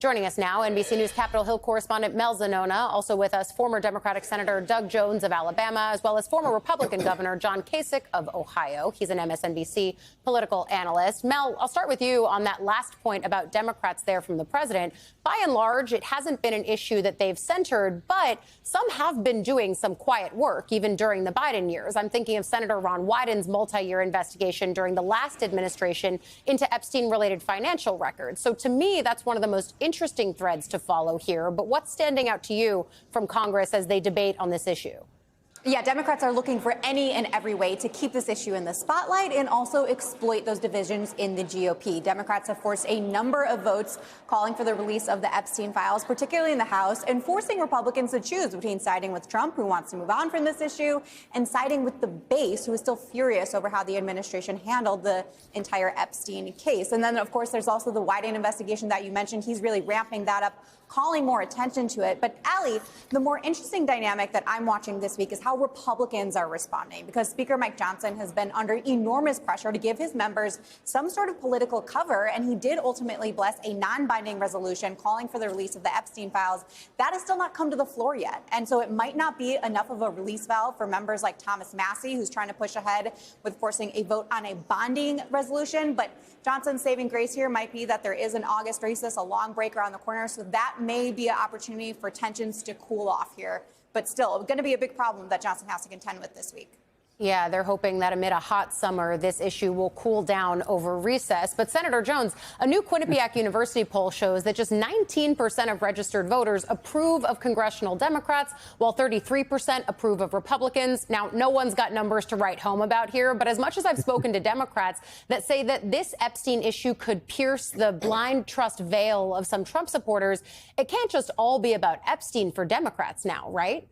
Joining us now, NBC News Capitol Hill correspondent Mel Zanona. Also with us, former Democratic Senator Doug Jones of Alabama, as well as former Republican Governor John Kasich of Ohio. He's an MSNBC political analyst. Mel, I'll start with you on that last point about Democrats there from the president. By and large, it hasn't been an issue that they've centered, but some have been doing some quiet work, even during the Biden years. I'm thinking of Senator Ron Wyden's multi-year investigation during the last administration into Epstein-related financial records. So to me, that's one of the most interesting threads to follow here. But what's standing out to you from Congress as they debate on this issue? Yeah, Democrats are looking for any and every way to keep this issue in the spotlight and also exploit those divisions in the GOP. Democrats have forced a number of votes calling for the release of the Epstein files, particularly in the House, and forcing Republicans to choose between siding with Trump, who wants to move on from this issue, and siding with the base, who is still furious over how the administration handled the entire Epstein case. And then, of course, there's also the Wyden investigation that you mentioned. He's really ramping that up, calling more attention to it. But, Allie, the more interesting dynamic that I'm watching this week is how Republicans are responding, because Speaker Mike Johnson has been under enormous pressure to give his members some sort of political cover, and he did ultimately bless a non-binding resolution calling for the release of the Epstein files. That has still not come to the floor yet, and so it might not be enough of a release valve for members like Thomas Massie, who's trying to push ahead with forcing a vote on a bonding resolution. But Johnson's saving grace here might be that there is an August recess, a long break around the corner, so that may be an opportunity for tensions to cool off here. But still, going to be a big problem that Johnson has to contend with this week. Yeah, they're hoping that amid a hot summer, this issue will cool down over recess. But Senator Jones, a new Quinnipiac University poll shows that just 19% of registered voters approve of congressional Democrats, while 33% approve of Republicans. Now, no one's got numbers to write home about here, but as much as I've spoken to Democrats that say that this Epstein issue could pierce the blind trust veil of some Trump supporters, it can't just all be about Epstein for Democrats now, right?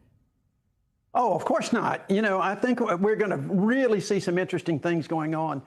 Oh, of course not. You know, I think we're going to really see some interesting things going on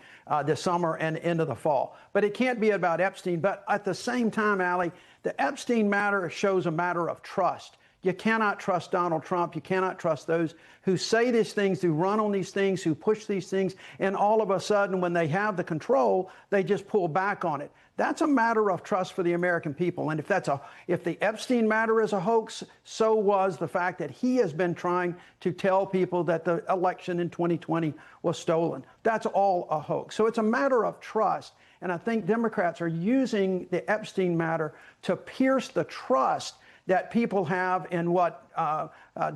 this summer and into the fall. But it can't be about Epstein. But at the same time, Allie, the Epstein matter shows a matter of trust. You cannot trust Donald Trump. You cannot trust those who say these things, who run on these things, who push these things. And all of a sudden, when they have the control, they just pull back on it. That's a matter of trust for the American people. And if the Epstein matter is a hoax, so was the fact that he has been trying to tell people that the election in 2020 was stolen. That's all a hoax. So it's a matter of trust. And I think Democrats are using the Epstein matter to pierce the trust that people have in what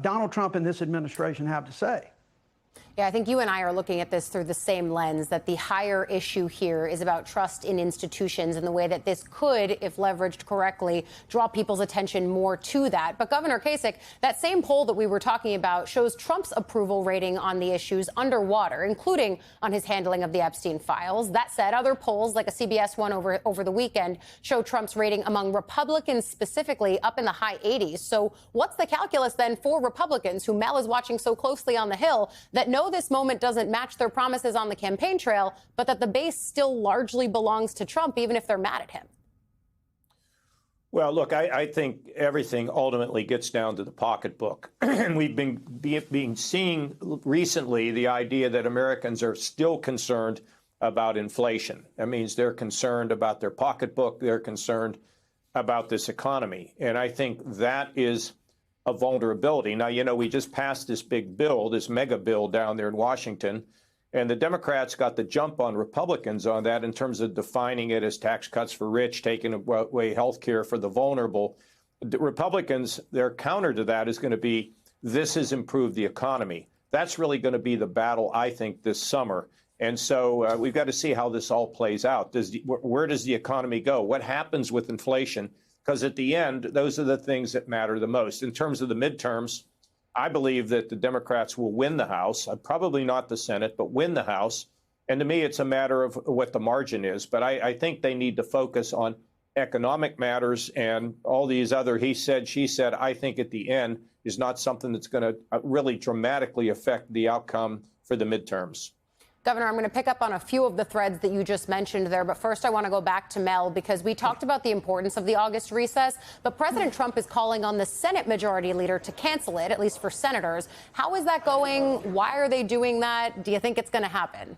Donald Trump and this administration have to say. Yeah, I think you and I are looking at this through the same lens, that the higher issue here is about trust in institutions and the way that this could, if leveraged correctly, draw people's attention more to that. But Governor Kasich, that same poll that we were talking about shows Trump's approval rating on the issues underwater, including on his handling of the Epstein files. That said, other polls, like a CBS one over the weekend, show Trump's rating among Republicans specifically up in the high 80s. So what's the calculus then for Republicans, who Mel is watching so closely on the Hill, that know this moment doesn't match their promises on the campaign trail, but that the base still largely belongs to Trump, even if they're mad at him? Well, look, I think everything ultimately gets down to the pocketbook. And we've been seeing recently the idea that Americans are still concerned about inflation. That means they're concerned about their pocketbook. They're concerned about this economy. And I think that is a vulnerability. Now, you know, we just passed this big bill, this mega bill down there in Washington, and the Democrats got the jump on Republicans on that in terms of defining it as tax cuts for rich, taking away health care for the vulnerable. The Republicans, their counter to that is going to be, this has improved the economy. That's really going to be the battle, I think, this summer. And so we've got to see how this all plays out. Where does the economy go? What happens with inflation? Because at the end, those are the things that matter the most. In terms of the midterms, I believe that the Democrats will win the House, probably not the Senate, but win the House. And to me, it's a matter of what the margin is. But I think they need to focus on economic matters, and all these other he said, she said, I think at the end is not something that's going to really dramatically affect the outcome for the midterms. Governor, I'm going to pick up on a few of the threads that you just mentioned there. But first, I want to go back to Mel, because we talked about the importance of the August recess. But President Trump is calling on the Senate Majority Leader to cancel it, at least for senators. How is that going? Why are they doing that? Do you think it's going to happen?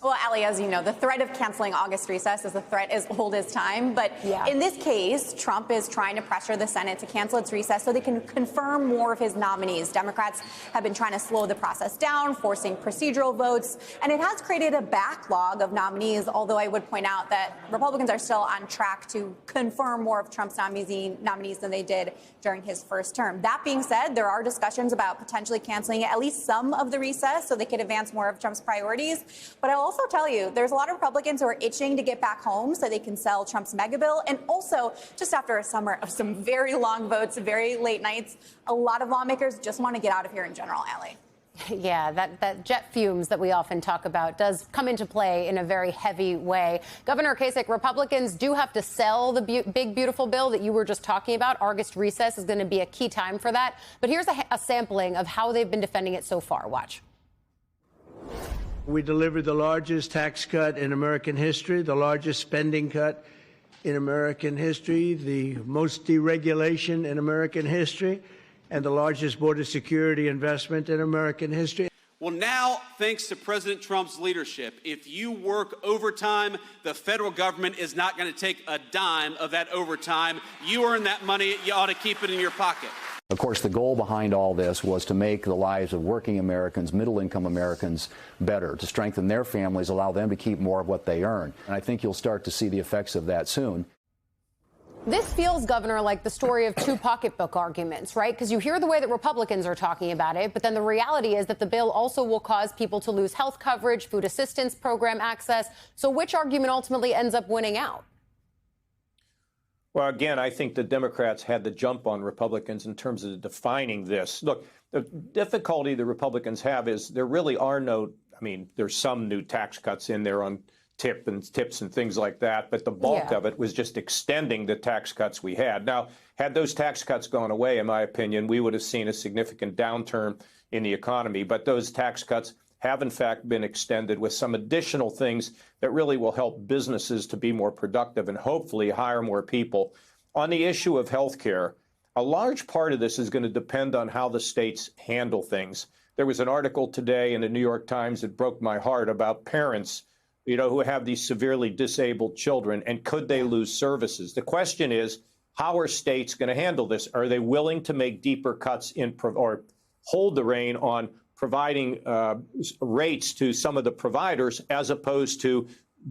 Well, Ali, as you know, the threat of canceling August recess is a threat as old as time. But in this case, Trump is trying to pressure the Senate to cancel its recess so they can confirm more of his nominees. Democrats have been trying to slow the process down, forcing procedural votes, and it has created a backlog of nominees, although I would point out that Republicans are still on track to confirm more of Trump's nominees than they did during his first term. That being said, there are discussions about potentially canceling at least some of the recess so they could advance more of Trump's priorities. But I'll also tell you, there's a lot of Republicans who are itching to get back home so they can sell Trump's mega bill. And also, just after a summer of some very long votes, very late nights, a lot of lawmakers just want to get out of here in general, Ali. Yeah, that jet fumes that we often talk about does come into play in a very heavy way. Governor Kasich, Republicans do have to sell the big, beautiful bill that you were just talking about. August recess is going to be a key time for that. But here's a sampling of how they've been defending it so far. Watch. We delivered the largest tax cut in American history, the largest spending cut in American history, the most deregulation in American history, and the largest border security investment in American history. Well, now, thanks to President Trump's leadership, if you work overtime, the federal government is not going to take a dime of that overtime. You earn that money. You ought to keep it in your pocket. Of course, the goal behind all this was to make the lives of working Americans, middle-income Americans, better, to strengthen their families, allow them to keep more of what they earn. And I think you'll start to see the effects of that soon. This feels, Governor, like the story of two pocketbook arguments, right? Because you hear the way that Republicans are talking about it, but then the reality is that the bill also will cause people to lose health coverage, food assistance program access. So which argument ultimately ends up winning out? Well, again, I think the Democrats had the jump on Republicans in terms of defining this. Look, the difficulty the Republicans have is there really are no, there's some new tax cuts in there on tips and things like that, but the bulk of it was just extending the tax cuts we had. Now, had those tax cuts gone away, in my opinion, we would have seen a significant downturn in the economy. But those tax cuts have, in fact, been extended with some additional things that really will help businesses to be more productive and hopefully hire more people. On the issue of health care, a large part of this is going to depend on how the states handle things. There was an article today in the New York Times that broke my heart about parents, who have these severely disabled children, and could they lose services? The question is, how are states going to handle this? Are they willing to make deeper cuts or hold the rein on providing rates to some of the providers, as opposed to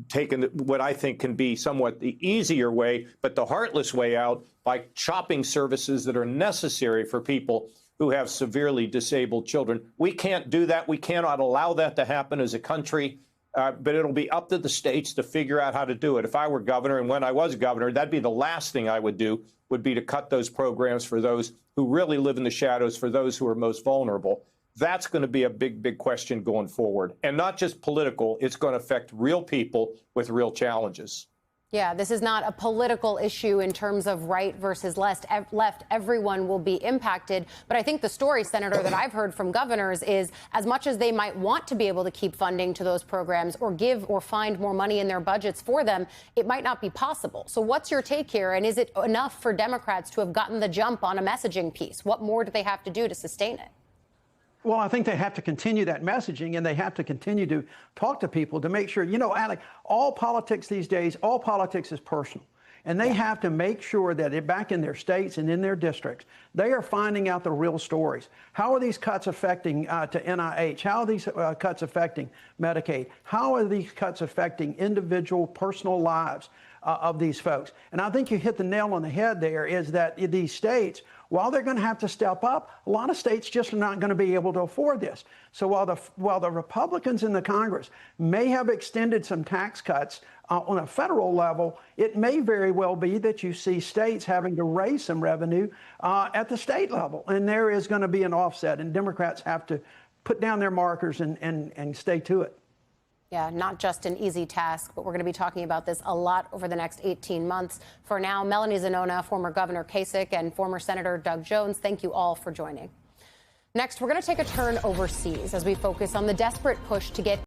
taking what I think can be somewhat the easier way, but the heartless way out, by chopping services that are necessary for people who have severely disabled children? We can't do that. We cannot allow that to happen as a country. But it'll be up to the states to figure out how to do it. If I were governor, and when I was governor, that'd be the last thing I would do, would be to cut those programs for those who really live in the shadows, for those who are most vulnerable. That's going to be a big, big question going forward. And not just political, it's going to affect real people with real challenges. Yeah, this is not a political issue in terms of right versus left. Everyone will be impacted. But I think the story, Senator, that I've heard from governors is, as much as they might want to be able to keep funding to those programs or give or find more money in their budgets for them, it might not be possible. So what's your take here? And is it enough for Democrats to have gotten the jump on a messaging piece? What more do they have to do to sustain it? Well, I think they have to continue that messaging, and they have to continue to talk to people to make sure, Alec, all politics these days, all politics is personal. And they have to make sure that back in their states and in their districts, they are finding out the real stories. How are these cuts affecting to NIH? How are these cuts affecting Medicaid? How are these cuts affecting individual personal lives of these folks? And I think you hit the nail on the head there, is that these states, while they're going to have to step up, a lot of states just are not going to be able to afford this. So while the Republicans in the Congress may have extended some tax cuts on a federal level, it may very well be that you see states having to raise some revenue at the state level. And there is going to be an offset, and Democrats have to put down their markers and stay to it. Yeah, not just an easy task, but we're going to be talking about this a lot over the next 18 months. For now, Melanie Zanona, former Governor Kasich, and former Senator Doug Jones, thank you all for joining. Next, we're going to take a turn overseas as we focus on the desperate push to get